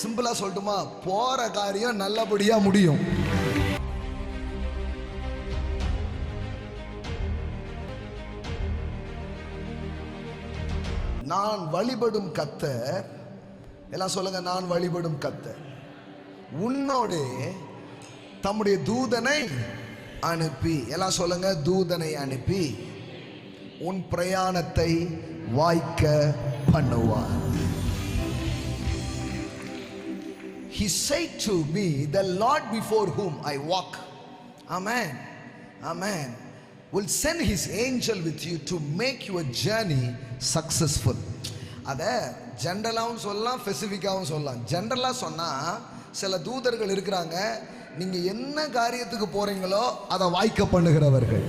சிம்பிளா சொல்லட்டுமா, போற காரியம் நல்லபடியா முடியும். நான் வழிபடும் கர்த்தர், எல்லாம் சொல்லுங்க, நான் வழிபடும் கர்த்தர் உன்னோடு தம்முடைய தூதனை அனுப்பி, எல்லாம் சொல்லுங்க, தூதனை அனுப்பி உன் பிரயாணத்தை வாய்க்க பண்ணுவார். He said to me, the Lord before whom I walk, amen, amen, will send his angel with you to make your journey successful. அத ஜெனரலாவும் சொல்லலாம், ஸ்பெசிஃபிக்காவும் சொல்லலாம். ஜெனரலா சொன்னா சில தூதர்கள் இருக்கிறாங்க, நீங்க என்ன காரியத்துக்கு போறீங்களோ அதை வாய்க்க பண்ணுகிறவர்கள்.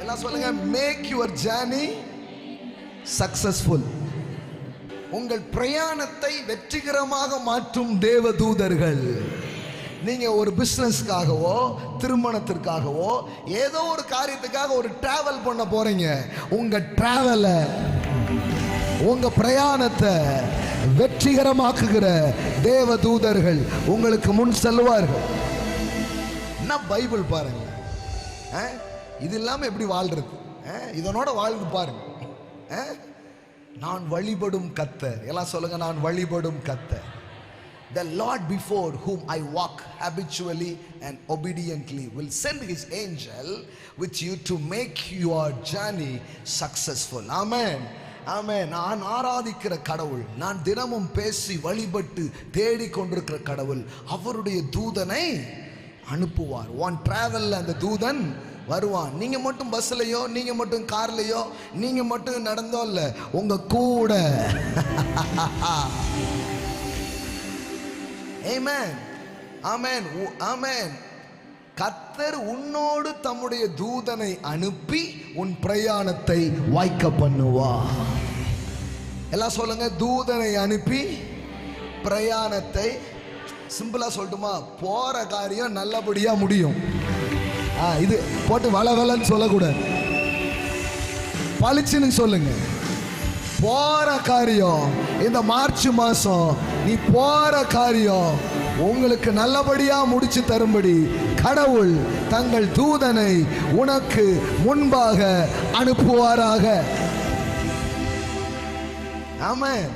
எல்லாம் சொல்லுங்க, மேக் யுவர் ஜர்னி சக்சஸ்ஃபுல். உங்கள் பிரயாணத்தை வெற்றிகரமாக மாற்றும் தேவ தூதர்கள். நீங்க ஒரு பிசினஸ்க்காகவோ திருமணத்திற்காகவோ ஏதோ ஒரு காரியத்துக்காக ஒரு டிராவல் பண்ண போறீங்க. உங்க டிராவலை, உங்க பிரயாணத்தை வெற்றிகரமாக்குகிற தேவ தூதர்கள் உங்களுக்கு முன் செல்வார்கள். என்ன பைபிள் பாருங்க, இது இல்லாம எப்படி வாழ்றது, இதனோட வாழ்ந்து பாருங்க. நான் வழிபடும் கர்த்தர், எல்லாம் சொல்லுங்க, நான் வழிபடும் கர்த்தர். The Lord before whom I walk habitually and obediently will send his angel with you to make your journey successful. Amen, amen. நான் ஆராதிக்கிற கடவுள், நான் தினமும் பேசி வழிபட்டு தேடிக்கொண்டிருக்கிற கடவுள் அவருடைய தூதனை அனுப்புவார். ஒன் டிராவல்ல அந்த தூதன் வருவான். நீங்க மட்டும் பஸ்லயோ, நீங்க மட்டும் கார்லயோ, நீங்க மட்டும் நடந்தோ இல்ல, உங்க கூட. ஆமென், ஆமென், ஆமென். கர்த்தர் உன்னோடு தம்முடைய தூதனை அனுப்பி உன் பிரயாணத்தை வாய்க்க பண்ணுவார். எல்லாம் சொல்லுங்க, தூதனை அனுப்பி பிரயாணத்தை. சிம்பிளா சொல்லட்டுமா, போற காரியம் நல்லபடியா முடியும். இது போட்டு வளவலன்னு சொல்லக்கூடாது, பளிச்சுன்னு சொல்லுங்க. போற காரியம் இந்த மார்ச் மாசம், நீ போற காரியம் உங்களுக்கு நல்லபடியா முடிச்சு தரும்படி கடவுள் தங்கள் தூதனை உனக்கு முன்பாக அனுப்புவாராக. ஆமென்.